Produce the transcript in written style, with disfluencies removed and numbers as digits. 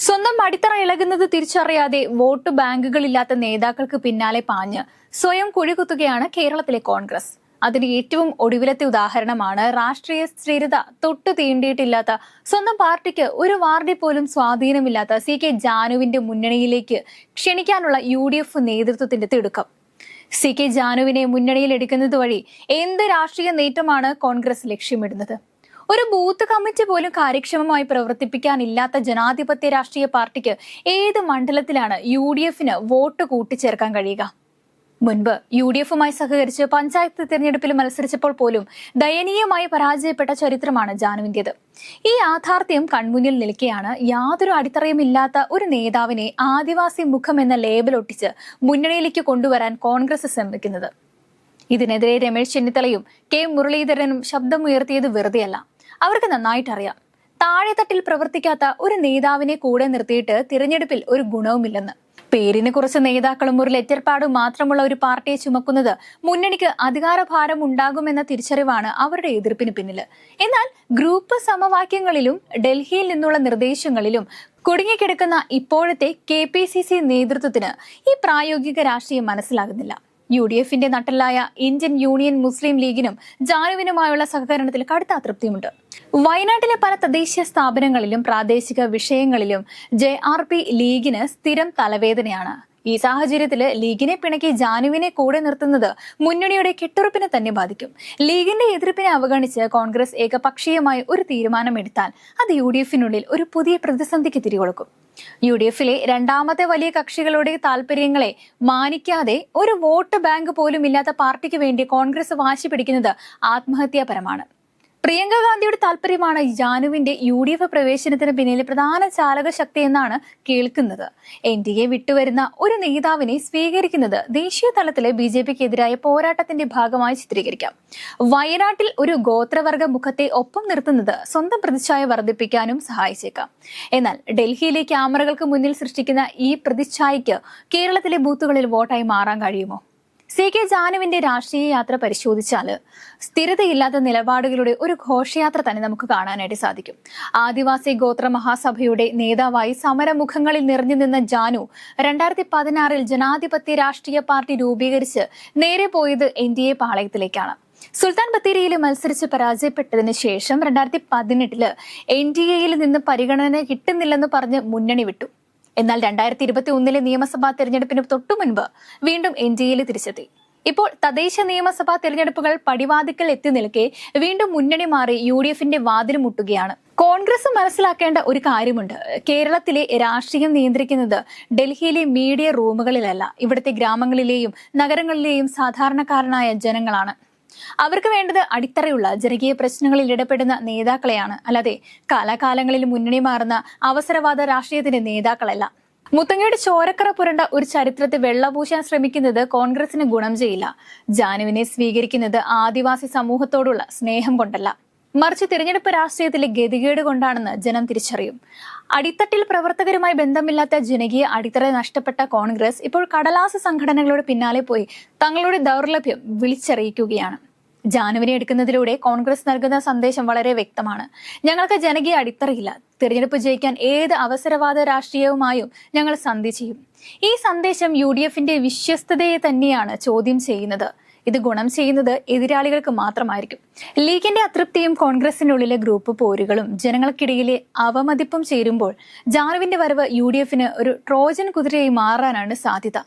സ്വന്തം അടിത്തറ ഇളകുന്നത് തിരിച്ചറിയാതെ വോട്ട് ബാങ്കുകളില്ലാത്ത നേതാക്കൾക്ക് പിന്നാലെ പാഞ്ഞ് സ്വയം കുഴികുത്തുകയാണ് കേരളത്തിലെ കോൺഗ്രസ്. അതിന് ഏറ്റവും ഒടുവിലത്തെ ഉദാഹരണമാണ് രാഷ്ട്രീയ സ്ഥിരത തൊട്ടു തീണ്ടിയിട്ടില്ലാത്ത, സ്വന്തം പാർട്ടിക്ക് ഒരു വാർഡിൽ പോലും സ്വാധീനമില്ലാത്ത CK ജാനുവിന്റെ മുന്നണിയിലേക്ക് ക്ഷണിക്കാനുള്ള UDF നേതൃത്വത്തിന്റെ തിടുക്കം. CK ജാനുവിനെ മുന്നണിയിൽ എടുക്കുന്നത് വഴി എന്ത് രാഷ്ട്രീയ നേട്ടമാണ് കോൺഗ്രസ് ലക്ഷ്യമിടുന്നത്? ഒരു ബൂത്ത് കമ്മിറ്റി പോലും കാര്യക്ഷമമായി പ്രവർത്തിപ്പിക്കാനില്ലാത്ത ജനാധിപത്യ രാഷ്ട്രീയ പാർട്ടിക്ക് ഏത് മണ്ഡലത്തിലാണ് UDFന് വോട്ട് കൂട്ടിച്ചേർക്കാൻ കഴിയുക? മുൻപ് UDFുമായി സഹകരിച്ച് പഞ്ചായത്ത് തിരഞ്ഞെടുപ്പിൽ മത്സരിച്ചപ്പോൾ പോലും ദയനീയമായി പരാജയപ്പെട്ട ചരിത്രമാണ് ജാനുവിന്റേത്. ഈ യാഥാർത്ഥ്യം കൺമുന്നിൽ നിൽക്കെയാണ് യാതൊരു അടിത്തറയുമില്ലാത്ത ഒരു നേതാവിനെ ആദിവാസി മുഖം എന്ന ലേബൽ ഒട്ടിച്ച് മുന്നണിയിലേക്ക് കൊണ്ടുവരാൻ കോൺഗ്രസ് ശ്രമിക്കുന്നത്. ഇതിനെതിരെ രമേശ് ചെന്നിത്തലയും K മുരളീധരനും ശബ്ദമുയർത്തിയത് വെറുതെയല്ല. അവർക്ക് നന്നായിട്ടറിയാം, താഴെത്തട്ടിൽ പ്രവർത്തിക്കാത്ത ഒരു നേതാവിനെ കൂടെ നിർത്തിയിട്ട് തിരഞ്ഞെടുപ്പിൽ ഒരു ഗുണവുമില്ലെന്ന്. പേരിന് കുറച്ച് നേതാക്കളും ഒരു ലെറ്റർ പാഡും മാത്രമുള്ള ഒരു പാർട്ടിയെ ചുമക്കുന്നത് മുന്നണിക്ക് അധികാരഭാരം ഉണ്ടാകുമെന്ന തിരിച്ചറിവാണ് അവരുടെ എതിർപ്പിന് പിന്നിൽ. എന്നാൽ ഗ്രൂപ്പ് സമവാക്യങ്ങളിലും ഡൽഹിയിൽ നിന്നുള്ള നിർദ്ദേശങ്ങളിലും കുടുങ്ങിക്കിടക്കുന്ന ഇപ്പോഴത്തെ KPCC നേതൃത്വത്തിന് ഈ പ്രായോഗിക രാഷ്ട്രീയം മനസ്സിലാകുന്നില്ല. UDFന്റെ നട്ടലായ ഇന്ത്യൻ യൂണിയൻ മുസ്ലിം ലീഗിനും ജാനുവിനുമായുള്ള സഹകരണത്തിൽ കടുത്ത അതൃപ്തിയുണ്ട്. വയനാട്ടിലെ പല തദ്ദേശീയ സ്ഥാപനങ്ങളിലും പ്രാദേശിക വിഷയങ്ങളിലും JRP ലീഗിന് സ്ഥിരം തലവേദനയാണ്. ഈ സാഹചര്യത്തിൽ ലീഗിനെ പിണക്കി ജാനുവിനെ കൂടെ നിർത്തുന്നത് മുന്നണിയുടെ കെട്ടുറപ്പിനെ തന്നെ ബാധിക്കും. ലീഗിന്റെ എതിർപ്പിനെ അവഗണിച്ച് കോൺഗ്രസ് ഏകപക്ഷീയമായി ഒരു തീരുമാനമെടുത്താൽ അത് UDFനുള്ളിൽ ഒരു പുതിയ പ്രതിസന്ധിക്ക് തിരികൊടുക്കും. UDFിലെ രണ്ടാമത്തെ വലിയ കക്ഷികളുടെ താല്പര്യങ്ങളെ മാനിക്കാതെ ഒരു വോട്ട് ബാങ്ക് പോലും ഇല്ലാത്ത പാർട്ടിക്ക് വേണ്ടി കോൺഗ്രസ് വാശി പിടിക്കുന്നത് ആത്മഹത്യാപരമാണ്. പ്രിയങ്ക ഗാന്ധിയുടെ താല്പര്യമാണ് ജാനുവിന്റെ UDF പ്രവേശനത്തിന് പിന്നിലെ പ്രധാന ചാലക ശക്തി എന്നാണ് കേൾക്കുന്നത്. NDA വിട്ടുവരുന്ന ഒരു നേതാവിനെ സ്വീകരിക്കുന്നത് ദേശീയ തലത്തിലെ BJPക്കെതിരായ പോരാട്ടത്തിന്റെ ഭാഗമായി ചിത്രീകരിക്കാം. വയനാട്ടിൽ ഒരു ഗോത്രവർഗ മുഖത്തെ ഒപ്പം നിർത്തുന്നത് സ്വന്തം പ്രതിച്ഛായ വർദ്ധിപ്പിക്കാനും സഹായിച്ചേക്കാം. എന്നാൽ ഡൽഹിയിലെ ക്യാമറകൾക്ക് മുന്നിൽ സൃഷ്ടിക്കുന്ന ഈ പ്രതിച്ഛായയ്ക്ക് കേരളത്തിലെ ബൂത്തുകളിൽ വോട്ടായി മാറാൻ കഴിയുമോ? CK ജാനുവിന്റെ രാഷ്ട്രീയ യാത്ര പരിശോധിച്ചാൽ സ്ഥിരതയില്ലാത്ത നിലപാടുകളുടെ ഒരു ഘോഷയാത്ര തന്നെ നമുക്ക് കാണാനായിട്ട് സാധിക്കും. ആദിവാസി ഗോത്ര മഹാസഭയുടെ നേതാവായി സമരമുഖങ്ങളിൽ നിറഞ്ഞു നിന്ന ജാനു 2016 ജനാധിപത്യ രാഷ്ട്രീയ പാർട്ടി രൂപീകരിച്ച് നേരെ പോയത് NDA പാളയത്തിലേക്കാണ്. സുൽത്താൻ ബത്തേരിയിൽ മത്സരിച്ച് പരാജയപ്പെട്ടതിന് ശേഷം 2018 NDAയിൽ നിന്ന് പരിഗണന കിട്ടുന്നില്ലെന്ന് പറഞ്ഞ് മുന്നണി വിട്ടു. എന്നാൽ 2021 നിയമസഭാ തെരഞ്ഞെടുപ്പിന് തൊട്ടു മുൻപ് വീണ്ടും NDAയിൽ തിരിച്ചെത്തി. ഇപ്പോൾ തദ്ദേശ നിയമസഭാ തെരഞ്ഞെടുപ്പുകൾ പടിവാതിക്കൽ എത്തി നിൽക്കെ വീണ്ടും മുന്നണി മാറി UDFന്റെ വാതിൽ മുട്ടുകയാണ്. കോൺഗ്രസ് മനസ്സിലാക്കേണ്ട ഒരു കാര്യമുണ്ട്. കേരളത്തിലെ രാഷ്ട്രീയം നിയന്ത്രിക്കുന്നത് ഡൽഹിയിലെ മീഡിയ റൂമുകളിലല്ല, ഇവിടുത്തെ ഗ്രാമങ്ങളിലെയും നഗരങ്ങളിലെയും സാധാരണക്കാരനായ ജനങ്ങളാണ്. അവർക്ക് വേണ്ടത് അടിത്തറയുള്ള ജനകീയ പ്രശ്നങ്ങളിൽ ഇടപെടുന്ന നേതാക്കളെയാണ്, അല്ലാതെ കാലാകാലങ്ങളിൽ മുന്നണി മാറുന്ന അവസരവാദ രാഷ്ട്രീയത്തിന്റെ നേതാക്കളല്ല. മുത്തങ്ങയുടെ ചോരക്കറ പുരണ്ട ഒരു ചരിത്രത്തെ വെള്ളപൂശാൻ ശ്രമിക്കുന്നത് കോൺഗ്രസിന് ഗുണം ചെയ്യില്ല. ജാനുവിനെ സ്വീകരിക്കുന്നത് ആദിവാസി സമൂഹത്തോടുള്ള സ്നേഹം കൊണ്ടല്ല, മറിച്ച് തിരഞ്ഞെടുപ്പ് രാഷ്ട്രീയത്തിലെ ഗതികേട് കൊണ്ടാണെന്ന് ജനം തിരിച്ചറിയും. അടിത്തട്ടിൽ പ്രവർത്തകരുമായി ബന്ധമില്ലാത്ത ജനകീയ അടിത്തറ നഷ്ടപ്പെട്ട കോൺഗ്രസ് ഇപ്പോൾ കടലാസ സംഘടനകളുടെ പിന്നാലെ പോയി തങ്ങളുടെ ദൗർലഭ്യം വിളിച്ചറിയിക്കുകയാണ്. ജാനുവിനെ എടുക്കുന്നതിലൂടെ കോൺഗ്രസ് നൽകുന്ന സന്ദേശം വളരെ വ്യക്തമാണ്. ഞങ്ങൾക്ക് ജനകീയ അടിത്തറയില്ല, തിരഞ്ഞെടുപ്പ് ജയിക്കാൻ ഏത് അവസരവാദ രാഷ്ട്രീയവുമായും ഞങ്ങൾ സന്ധി ചെയ്യും. ഈ സന്ദേശം UDFന്റെ വിശ്വസ്തതയെ തന്നെയാണ് ചോദ്യം ചെയ്യുന്നത്. ഇത് ഗുണം ചെയ്യുന്നത് എതിരാളികൾക്ക് മാത്രമായിരിക്കും. ലീഗിന്റെ അതൃപ്തിയും കോൺഗ്രസിനുള്ളിലെ ഗ്രൂപ്പ് പോരുകളും ജനങ്ങൾക്കിടയിലെ അവമതിപ്പും ചേരുമ്പോൾ ജാനുവിന്റെ വരവ് UDFന് ഒരു ട്രോജൻ കുതിരയായി മാറാനാണ് സാധ്യത.